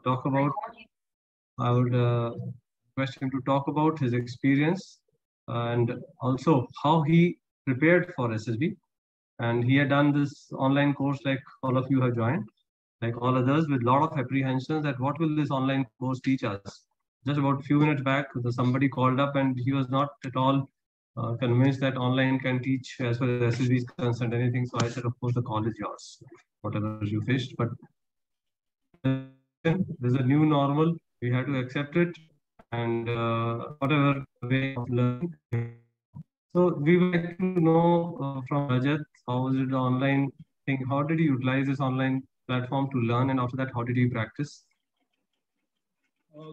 talk about. I would request him to talk about his experience and also how he prepared for SSB. And he had done this online course like all of you have joined, like all others, with a lot of apprehensions that what will this online course teach us? Just about a few minutes back, somebody called up and he was not at all convinced that online can teach as far as SSB is concerned anything. So I said, of course, the call is yours, whatever you faced. But there's a new normal. We have to accept it, and whatever way of learning. So we would like to know from Rajat, how was it the online thing? How did you utilize this online platform to learn, and after that, how did you practice?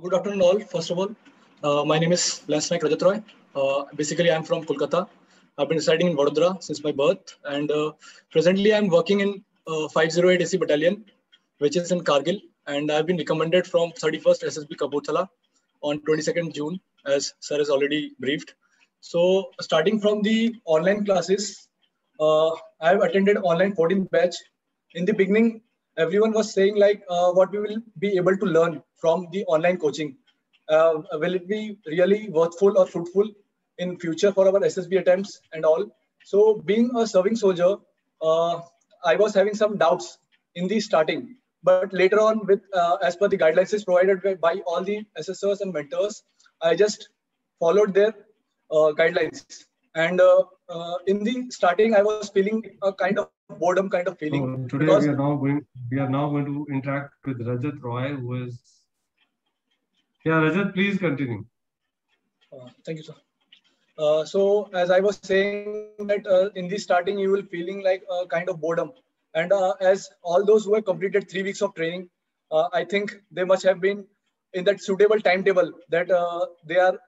Good afternoon, all. First of all, my name is Lance Naik Rajat Roy. Basically, I'm from Kolkata. I've been residing in Vadodara since my birth, and presently I'm working in 508 AC Battalion, which is in Kargil, and I've been recommended from 31st SSB Kapurthala on 22nd June, as sir has already briefed. So, starting from the online classes, I've attended online 14th batch. In the beginning, everyone was saying like what we will be able to learn from the online coaching. Will it be really worthful or fruitful in future for our SSB attempts and all? So being a serving soldier, I was having some doubts in the starting, but later on with as per the guidelines provided by all the assessors and mentors, I just followed their guidelines. And in the starting, I was feeling a kind of boredom kind of feeling. So today we are now going to interact with Rajat Roy, who is. Yeah, Rajat, please continue. Thank you, sir. So as I was saying that in the starting, you will feeling like a kind of boredom. And as all those who have completed 3 weeks of training, I think they must have been in that suitable timetable that they are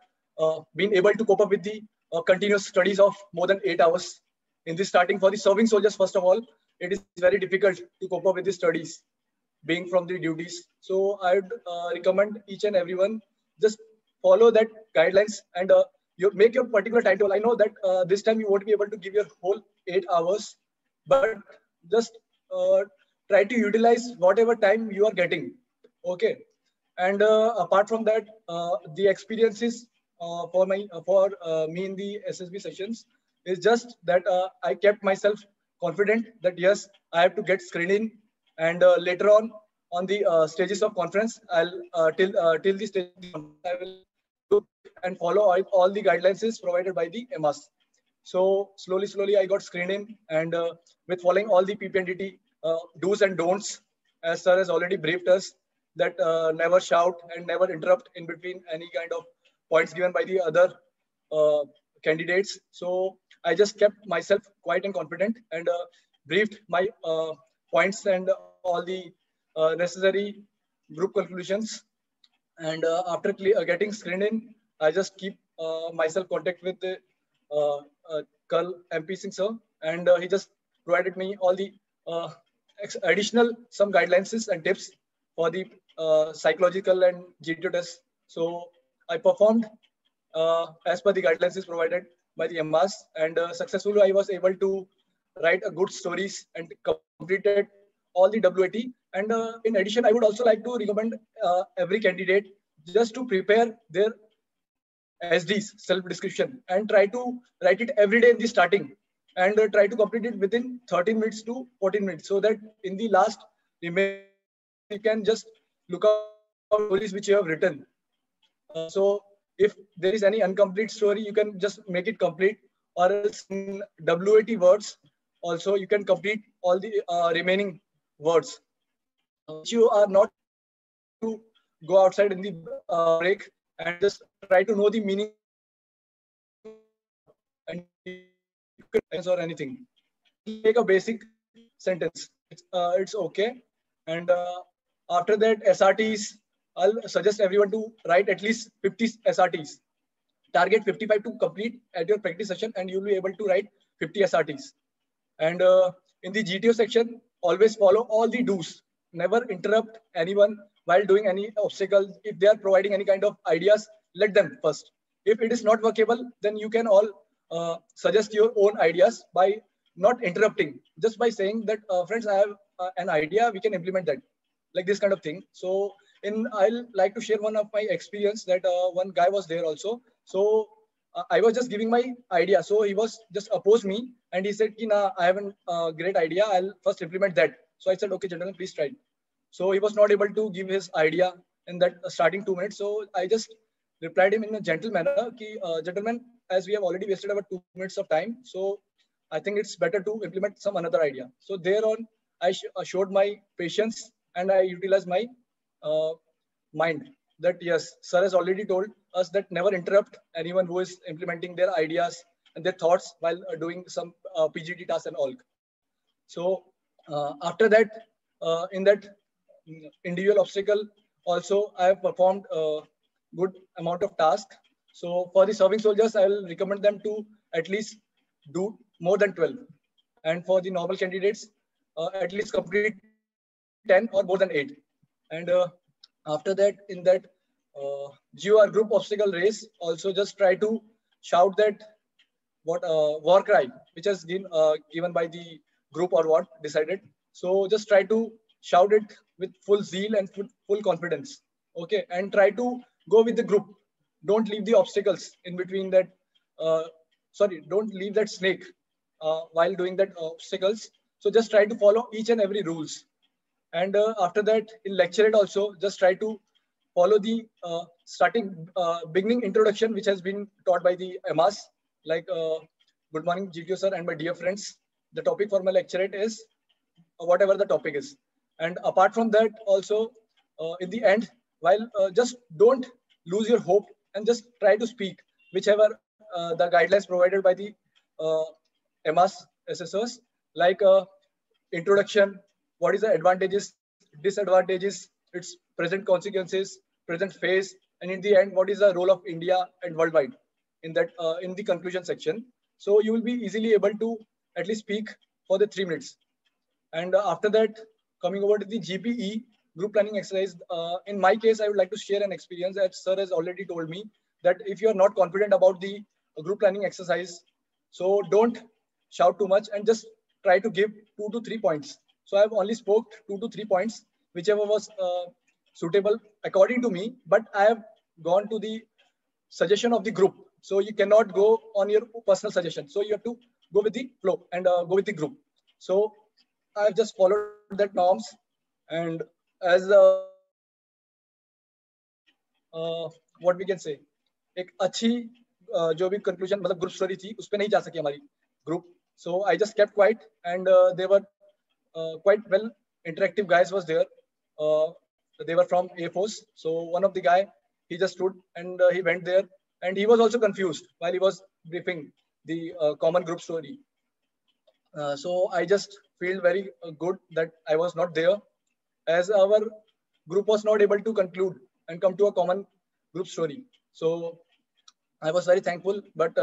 being able to cope up with the continuous studies of more than 8 hours. In the starting for the serving soldiers, first of all, it is very difficult to cope up with the studies being from the duties. So I would recommend each and everyone just follow that guidelines and you make your particular timetable. I know that this time you won't be able to give your whole 8 hours, but just try to utilize whatever time you are getting. Okay. And apart from that, the experiences for me in the SSB sessions is just that I kept myself confident that yes, I have to get screened in, and later on the stages of conference, I'll till the stage I will look and follow all the guidelines provided by the EMAS. So slowly I got screened in, and with following all the PPNDT do's and don'ts, as sir has already briefed us, that never shout and never interrupt in between any kind of points given by the other candidates. So I just kept myself quiet and confident and briefed my points and all the necessary group conclusions. And after getting screened in, I just keep myself contact with the Colonel MP Singh sir, and he just provided me all the additional some guidelines and tips for the psychological and GTO tests. So I performed as per the guidelines provided by the EMAS, and successfully I was able to write a good stories and completed all the WAT. And in addition, I would also like to recommend every candidate just to prepare their SDs, self-description, and try to write it every day in the starting, and try to complete it within 13 minutes to 14 minutes, so that in the last remaining you can just look out stories which you have written. So if there is any incomplete story, you can just make it complete, or else in WAT words also you can complete all the remaining words which you are not to go outside in the break and just try to know the meaning and or anything. Make a basic sentence. It's okay. And after that, SRTs, I'll suggest everyone to write at least 50 SRTs. Target 55 to complete at your practice session, and you'll be able to write 50 SRTs. And in the GTO section, always follow all the do's. Never interrupt anyone while doing any obstacles. If they are providing any kind of ideas, let them first. If it is not workable, then you can all suggest your own ideas by not interrupting, just by saying that, friends, I have an idea, we can implement that, like this kind of thing. So I'll like to share one of my experience that one guy was there also. So I was just giving my idea. So he was just opposed me and he said, nah, I have a great idea. I'll first implement that. So I said, okay, gentlemen, please try. So he was not able to give his idea in that starting 2 minutes. So I just replied him in a gentle manner, ki, gentlemen, as we have already wasted about 2 minutes of time, so I think it's better to implement some another idea. So thereon, I showed my patience and I utilized my uh, mind that yes, sir has already told us that never interrupt anyone who is implementing their ideas and their thoughts while doing some PGT tasks and all. So after that, in that individual obstacle, also I have performed a good amount of tasks. So for the serving soldiers, I will recommend them to at least do more than 12. And for the normal candidates, at least complete 10 or more than 8. And after that, in that GOR group obstacle race, also just try to shout that what war cry, which has been given by the group or what decided. So just try to shout it with full zeal and full confidence. Okay, and try to go with the group. Don't leave the obstacles in between that. Sorry, don't leave that snake while doing that obstacles. So just try to follow each and every rules. And after that, in lecturate also, just try to follow the beginning introduction, which has been taught by the EMAS. Like, good morning, GTO sir, and my dear friends. The topic for my lecturate is whatever the topic is. And apart from that, also, in the end, while just don't lose your hope and just try to speak whichever the guidelines provided by the EMAS SSOs, like introduction, what is the advantages, disadvantages, its present consequences, present phase, and in the end, what is the role of India and worldwide in that in the conclusion section. So you will be easily able to at least speak for the 3 minutes. And after that, coming over to the GPE group planning exercise, in my case, I would like to share an experience that sir has already told me that if you are not confident about the group planning exercise, so don't shout too much and just try to give 2 to 3 points. So I've only spoke 2 to 3 points, whichever was suitable according to me, but I have gone to the suggestion of the group. So you cannot go on your personal suggestion. So you have to go with the flow and go with the group. So I've just followed that norms, and as what we can say, एक अच्छी जो भी conclusion मतलब group story थी उस पे नहीं जा सकी हमारी group. So I just kept quiet, and they were quite well interactive guys was there. They were from Air Force. So one of the guy, he just stood and he went there, and he was also confused while he was briefing the common group story. So I just feel very good that I was not there, as our group was not able to conclude and come to a common group story. So I was very thankful, but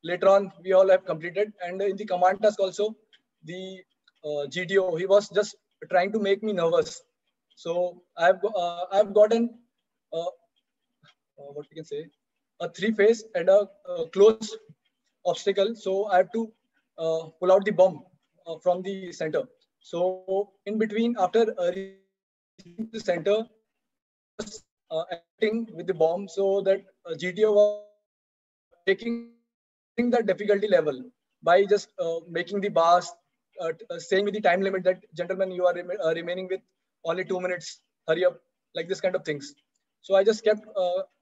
later on we all have completed. And in the command task also, the GTO, he was just trying to make me nervous. So I've gotten what we can say, a 3-phase and a closed obstacle. So I have to pull out the bomb from the center. So in between, after reaching the center, acting with the bomb, so that GTO was taking the difficulty level by just making the bars, saying with the time limit that, gentlemen, you are remaining with only 2 minutes, hurry up, like this kind of things. So I just kept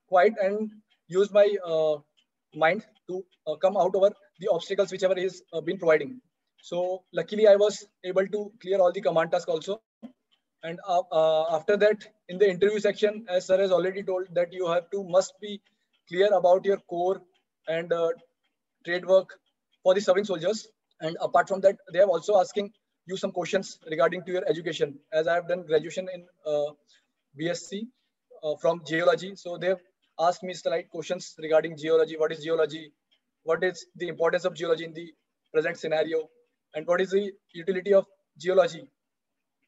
quiet and used my mind to come out over the obstacles whichever is been providing. So luckily I was able to clear all the command tasks also. And after that, in the interview section, as sir has already told, that you have to must be clear about your core and trade work for the serving soldiers. And apart from that, they have also asking you some questions regarding to your education, as I have done graduation in BSc from geology. So they have asked me slight questions regarding geology. What is geology? What is the importance of geology in the present scenario? And what is the utility of geology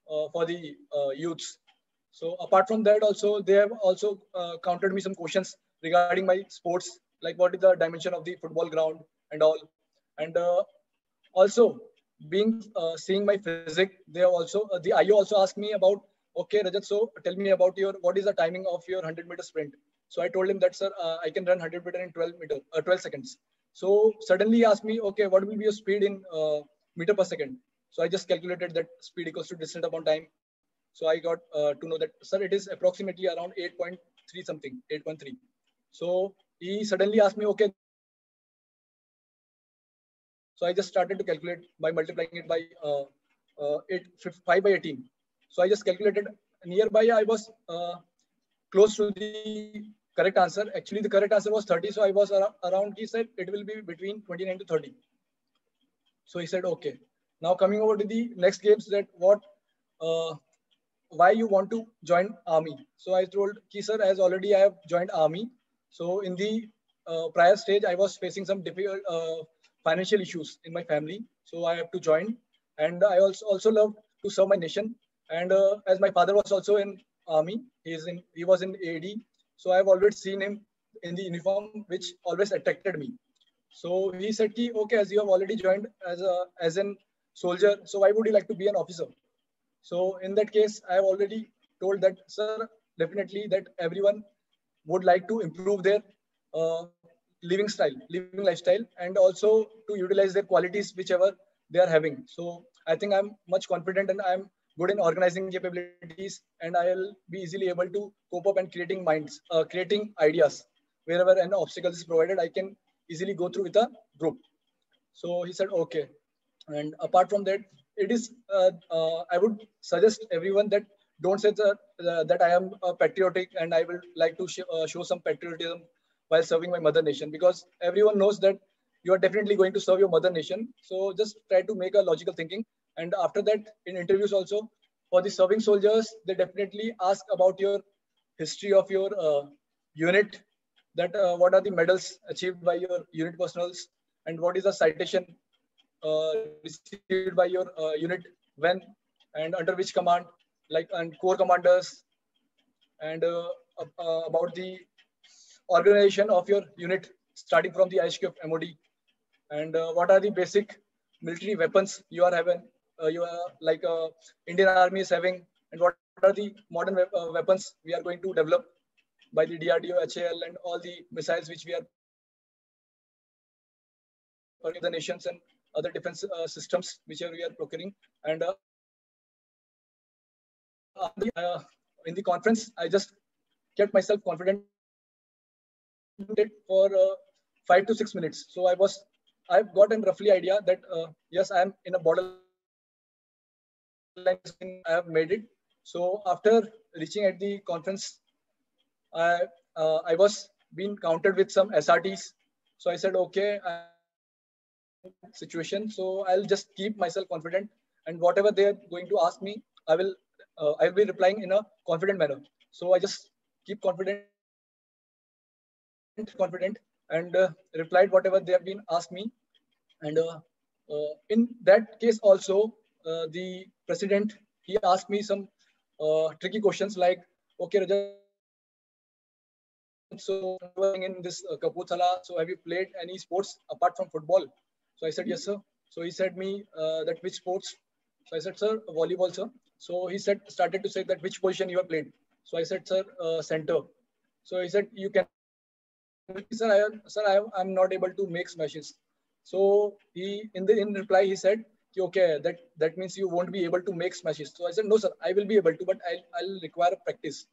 for the youths? So apart from that, also they have also countered me some questions regarding my sports, like what is the dimension of the football ground and all. And also being seeing my physics, they have also the IO also asked me about okay, Rajat, so tell me about what is the timing of your 100-meter sprint? So I told him that, sir, I can run 100 meter in 12 seconds. So suddenly he asked me, okay, what will be your speed in meter per second? So I just calculated that speed equals to distance upon time. So I got to know that, sir, it is approximately around 8.3 something, 8.3. So he suddenly asked me, okay. So I just started to calculate by multiplying it by 5 by 18. So I just calculated nearby. I was close to the correct answer. Actually, the correct answer was 30. So I was around, he said it will be between 29 to 30. So he said, okay. Now coming over to the next games, that why you want to join army? So I told sir, as already I have joined army. So in the prior stage, I was facing some difficult financial issues in my family. So I have to join. And I also love to serve my nation. And as my father was also in army, he was in AD. So I've always seen him in the uniform, which always attracted me. So he said, okay, as you have already joined as an soldier, so why would you like to be an officer? So in that case, I have already told that, sir, definitely that everyone would like to improve their uh, living lifestyle, and also to utilize their qualities whichever they are having. So I think I'm much confident and I'm good in organizing capabilities, and I'll be easily able to cope up and creating ideas wherever an obstacle is provided. I can easily go through with a group. So he said, okay. And apart from that, it is I would suggest everyone that don't say that I am patriotic and I will like to show some patriotism while serving my mother nation, because everyone knows that you are definitely going to serve your mother nation. So just try to make a logical thinking. And after that, in interviews also, for the serving soldiers, they definitely ask about your history of your unit, that what are the medals achieved by your unit personals, and what is the citation received by your unit when and under which command, like, and corps commanders, and about the organization of your unit starting from the ISQ of MOD, and what are the basic military weapons you are having, you are like Indian Army is having, and what are the modern weapons we are going to develop by the DRDO, HAL, and all the missiles which we are the nations, and other defense systems which we are procuring. And in the conference, I just kept myself confident for 5 to 6 minutes. So I've got a roughly idea that yes, I am in a borderline. I have made it. So after reaching at the conference, I was being counted with some SRTs. So I said, okay, situation. So I'll just keep myself confident, and whatever they're going to ask me, I'll be replying in a confident manner. So I just keep confident, and replied whatever they have been asked me. And in that case also, the president, he asked me some tricky questions like, okay, Rajat, so in this Kapurthala, so have you played any sports apart from football? So I said, yes, sir. So he said me that which sports? So I said, sir, volleyball, sir. So he started to say that which position you have played. So I said, sir, center. So he said, you can, I'm not able to make smashes. So in reply, he said, okay, that means you won't be able to make smashes. So I said, no, sir, I will be able to, but I'll require practice.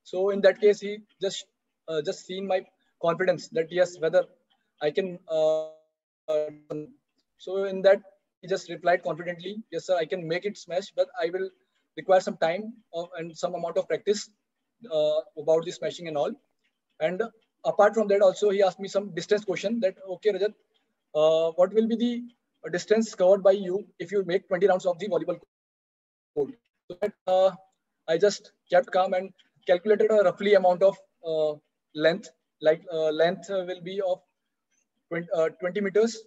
So in that case, he just seen my confidence that yes, whether I can. So in that, he just replied confidently, yes, sir, I can make it smash, but I will require some time and some amount of practice about the smashing and all. And apart from that, also he asked me some distance question that, okay, Rajat, what will be the distance covered by you if you make 20 rounds of the volleyball court? So that, I just kept calm and calculated a roughly amount of length. Like length will be of 20 meters,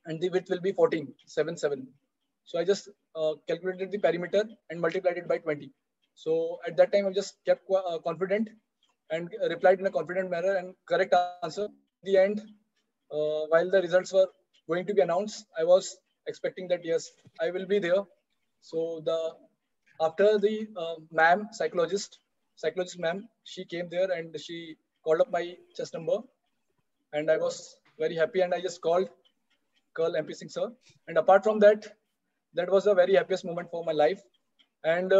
and the width will be 14.77. So I just calculated the perimeter and multiplied it by 20. So at that time, I just kept confident and replied in a confident manner and correct answer. In the end, while the results were going to be announced, I was expecting that yes, I will be there. So the after the ma'am, psychologist ma'am, she came there and she called up my chest number, and I was very happy, and I just called Colonel MP Singh sir. And apart from that, that was the very happiest moment for my life. And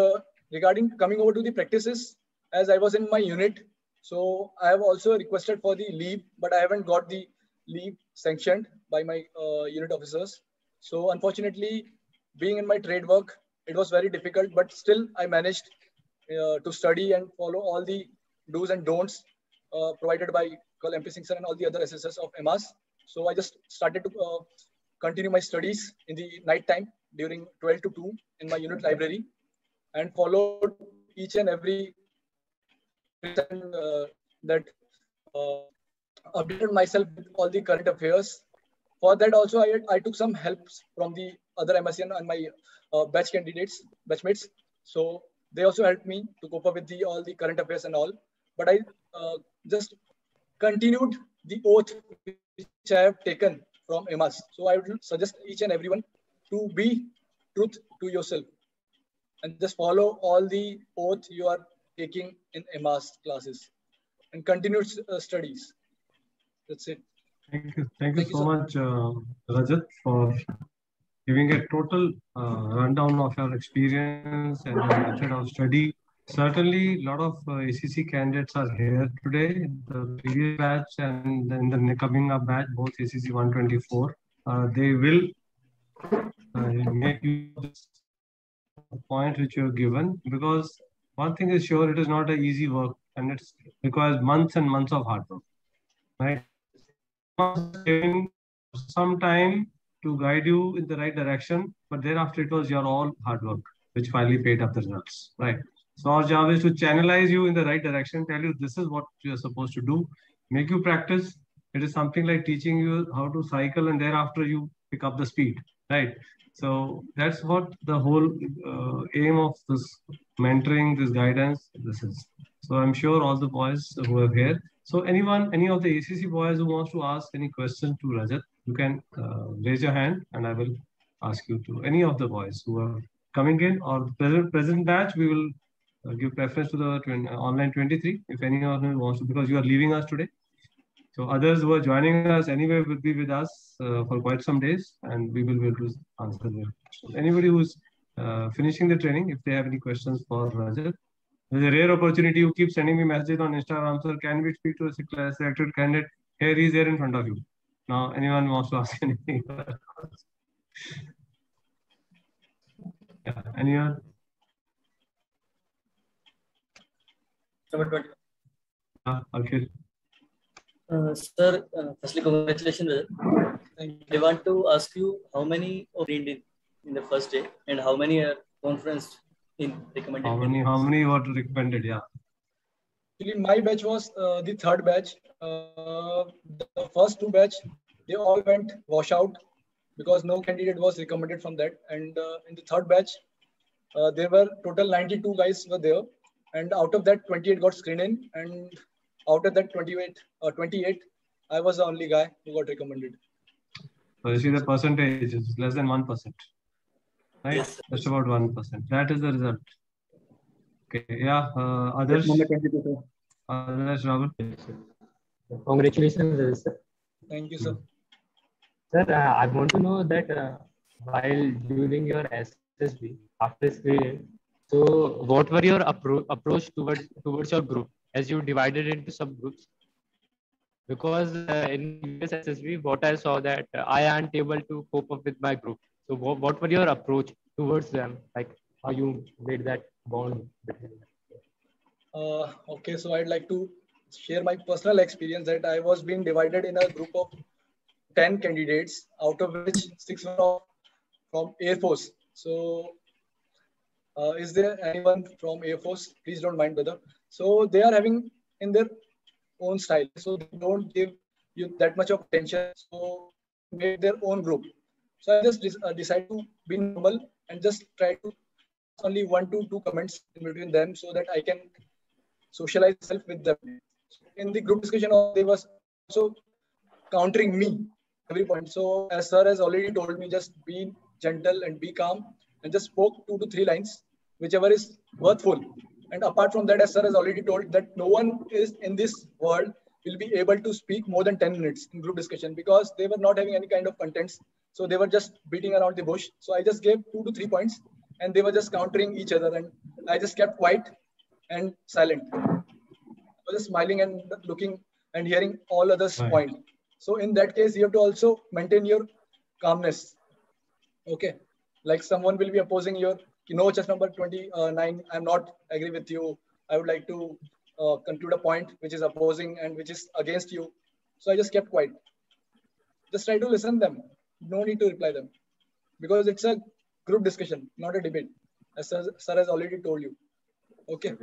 regarding coming over to the practices, as I was in my unit, so I have also requested for the leave, but I haven't got the leave sanctioned by my unit officers. So unfortunately, being in my trade work, it was very difficult, but still I managed to study and follow all the do's and don'ts provided by Colonel MP Singh sir and all the other SSS of EMAS. So I just started to continue my studies in the night time during 12 to 2 in my unit library, and followed each and every that uh, updated myself with all the current affairs. For that also, I took some helps from the other MSN and my batchmates. So they also helped me to cope up with all the current affairs and all. But I just continued the oath which I have taken from EMAS. So I would suggest each and everyone to be truth to yourself and just follow all the oath you are taking in EMAS classes and continue studies. That's it. Thank you so much, Rajat, for giving a total rundown of your experience and your method of study. Certainly, a lot of ACC candidates are here today. The previous batch and in the coming up batch, both ACC 124, they will make you this point which you have given, because one thing is sure, it is not an easy work and it requires months and months of hard work, right? Some time to guide you in the right direction, but thereafter it was your all hard work which finally paid up the results, right? So our job is to channelize you in the right direction, tell you this is what you are supposed to do, make you practice. It is something like teaching you how to cycle, and thereafter you pick up the speed, right? So that's what the whole aim of this mentoring, this guidance, this is. So I'm sure all the boys who are here. So anyone, any of the ACC boys who wants to ask any question to Rajat, you can raise your hand, and I will ask you to. Any of the boys who are coming in, or the present batch, we will give preference to the online 23. If anyone wants to, because you are leaving us today. So others who are joining us anyway will be with us for quite some days, and we will be able to answer them. So anybody who's finishing the training, if they have any questions for Rajat, there's a rare opportunity. You keep sending me messages on Instagram, sir, can we speak to a selected candidate? Here he is there in front of you. Now, anyone wants to ask anything? Yeah, anyone? Okay. Sir, firstly, congratulations. I want to ask you how many are in the first day and how many are conferenced in recommended. How many were recommended? Yeah. Actually, my batch was the third batch. The first two batch, they all went wash out because no candidate was recommended from that. And in the third batch, there were total 92 guys were there, and out of that 28 got screened in, and out of that 28, I was the only guy who got recommended. So you see the percentage is less than 1%, right? Yes, just about 1%. That is the result. Okay, yeah. Others? Others, Rahul? Congratulations, sir. Thank you, sir. Sir, I want to know that while during your SSB, after screening, so what were your approach towards your group, as you divided into subgroups? Because in previous SSB, what I saw that I aren't able to cope up with my group. So what were your approach towards them? Like how you made that bond between them? Okay, so I'd like to share my personal experience that I was being divided in a group of 10 candidates, out of which 6 were from Air Force. So is there anyone from Air Force? Please don't mind, brother. So they are having in their own style. So they don't give you that much of attention. So make their own group. So I just decided to be normal and just try to only 1 to 2 comments in between them so that I can socialize myself with them. In the group discussion, they was also countering me every point. So as sir has already told me, just be gentle and be calm and just spoke 2 to 3 lines. whichever is worthful. And apart from that, as sir has already told, that no one is in this world will be able to speak more than 10 minutes in group discussion, because they were not having any kind of contents. So they were just beating around the bush. So I just gave 2 to 3 points and they were just countering each other. And I just kept quiet and silent. I was just smiling and looking and hearing all others' point. So in that case, you have to also maintain your calmness. Okay. Like someone will be opposing your, chess number 29, I'm not agree with you. I would like to conclude a point which is opposing and which is against you. So I just kept quiet. Just try to listen them. No need to reply them, because it's a group discussion, not a debate, as sir has already told you. Okay.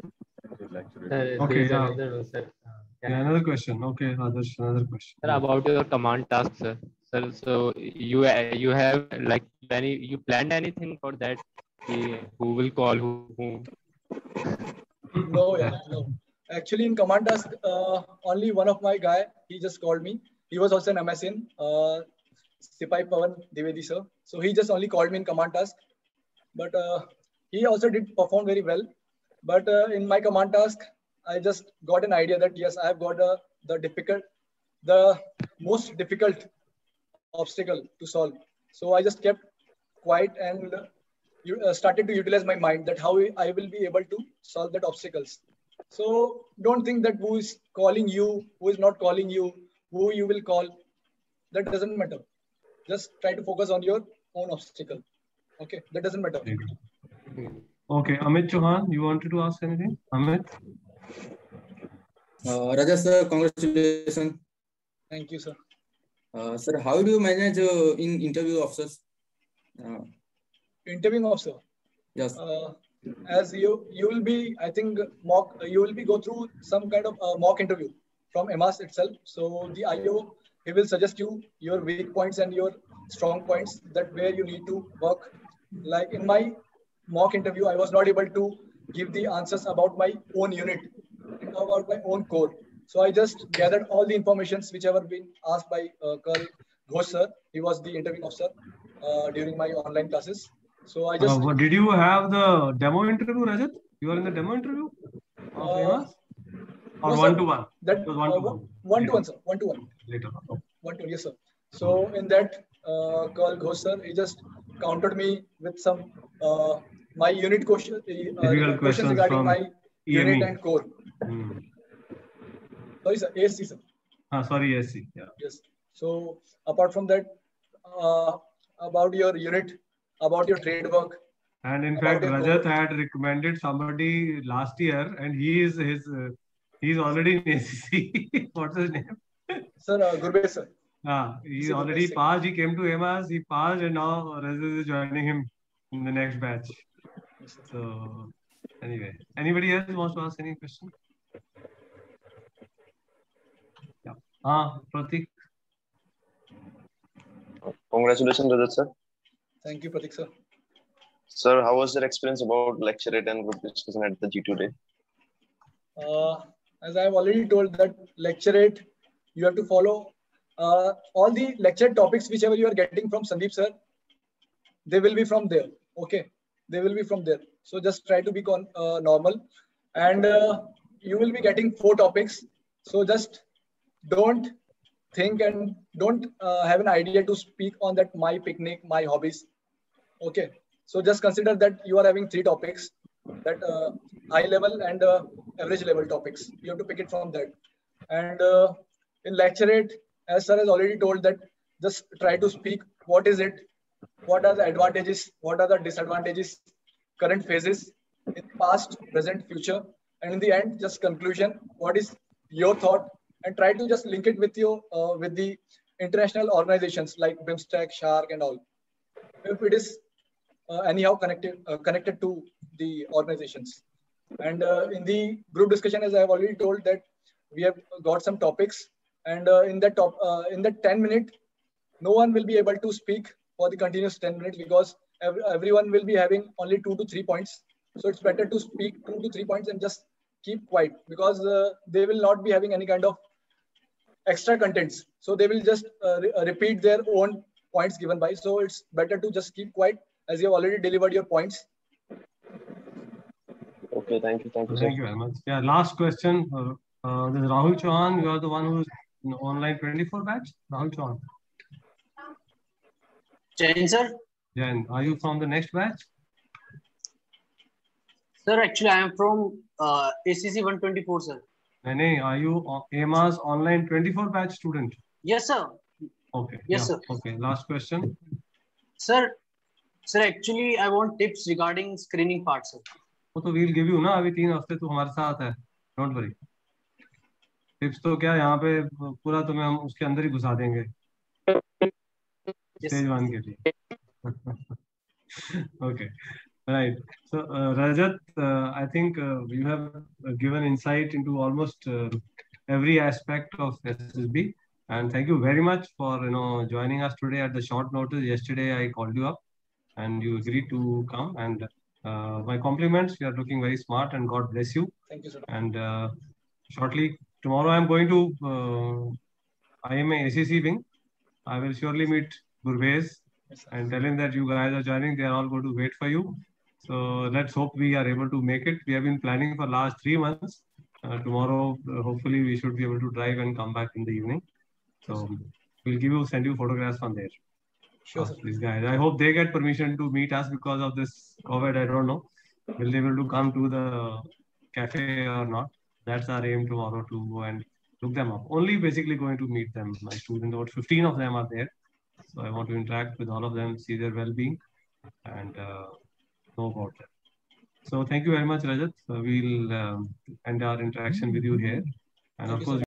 Okay. Another question. Okay, Adarsh, another question. Sir, about your command task, sir. Sir, so you have like you planned anything for that? Who will call whom? No. Actually, in command task, only one of my guy, he just called me. He was also an MSN, Sipai Pawan Divedi sir. So he just only called me in command task. But he also did perform very well. But in my command task, I just got an idea that yes, I have got the most difficult obstacle to solve. So I just kept quiet and started to utilize my mind, that how I will be able to solve that obstacles. So don't think that who is calling you, who is not calling you, who you will call. That doesn't matter. Just try to focus on your own obstacle. Okay, that doesn't matter. Okay, Amit Chauhan, you wanted to ask anything? Amit? Raja sir, congratulations. Thank you, sir. Sir, how do you manage in interview officers? Interviewing officer? Yes. As you will be, I think, you will be go through some kind of mock interview from EMAS itself. So the IO, he will suggest you your weak points and your strong points, that where you need to work. Like in my mock interview, I was not able to give the answers about my own unit, about my own core. So I just gathered all the informations whichever been asked by Colonel Ghosh sir. He was the interviewing officer during my online classes. So I just. Did you have the demo interview, Rajat? You were in the demo interview of EMAS? Or no, one-to-one? That was one-to-one, sir. One-to-one. Later on. One-to-one, yes, sir. So in that, Colonel Ghosh sir, he just countered me with some my unit questions regarding my unit and core. Sorry, sir. ASC, sir. Sorry, ASC. Yeah. Yes. So apart from that, about your unit, about your trade work. And in fact, Rajat had recommended somebody last year, and he's already in ACC. What's his name? Sir, Gurbesh, sir. He already passed. He came to EMAS. He passed, and now Rajat is joining him in the next batch. So anyway, anybody else wants to ask any question? Yeah. Pratik. Congratulations, Rajat sir. Thank you, Pratik sir. Sir, how was your experience about lecturate and group discussion at the G2 day? As I have already told, that lecturate, you have to follow all the lecture topics whichever you are getting from Sandeep sir. They will be from there. Okay, they will be from there. So just try to be normal, and you will be getting 4 topics. So just don't think and don't have an idea to speak on that my picnic, my hobbies. Okay, so just consider that you are having 3 topics, that high level and average level topics. You have to pick it from that. And in lecturate, as sir has already told, that just try to speak what is it, what are the advantages, what are the disadvantages, current phases in past, present, future, and in the end, just conclusion, what is your thought, and try to just link it with you with the international organizations like BIMSTEC, SHARC, and all. If it is anyhow connected to the organizations. And in the group discussion, as I have already told, that we have got some topics, and in that 10 minutes, no one will be able to speak for the continuous 10 minutes, because everyone will be having only 2 to 3 points. So it's better to speak 2 to 3 points and just keep quiet, because they will not be having any kind of extra contents. So they will just repeat their own points given by. So it's better to just keep quiet, as you have already delivered your points. Okay, thank you, sir. Thank you very much. Yeah, last question. This is Rahul Chauhan. You are the one who's in online 24 batch. Rahul Chauhan. Jain, sir. Jain, are you from the next batch? Sir, actually, I am from ACC 124, sir. No, are you AMA's online 24 batch student? Yes, sir. Okay. Yes, yeah. sir. Okay. Last question. Sir, actually, I want tips regarding screening part, sir. वो तो we'll give you ना अभी 3 हफ्ते तो हमारे साथ है. Don't worry. Tips तो क्या यहाँ पे पूरा तुम्हें हम उसके अंदर ही घुसा देंगे. Yes. Stage 1 के लिए. Okay. Right. So, Rajat, I think you have given insight into almost every aspect of SSB, and thank you very much for joining us today at the short notice. Yesterday, I called you up, and you agreed to come. And my compliments. You are looking very smart, and God bless you. Thank you, sir. And shortly tomorrow, I am going to IMA ACC wing. I will surely meet Gurvez and tell him that you guys are joining. They are all going to wait for you. So let's hope we are able to make it. We have been planning for last 3 months. Tomorrow, hopefully, we should be able to drive and come back in the evening. So we'll send you photographs from there. Sure, sir. These guys. I hope they get permission to meet us because of this COVID. I don't know. Will they be able to come to the cafe or not? That's our aim tomorrow, to go and look them up. Only basically going to meet them. My students, about 15 of them are there. So I want to interact with all of them, see their well-being, and know about them. So thank you very much, Rajat. We'll end our interaction with you here. And of course,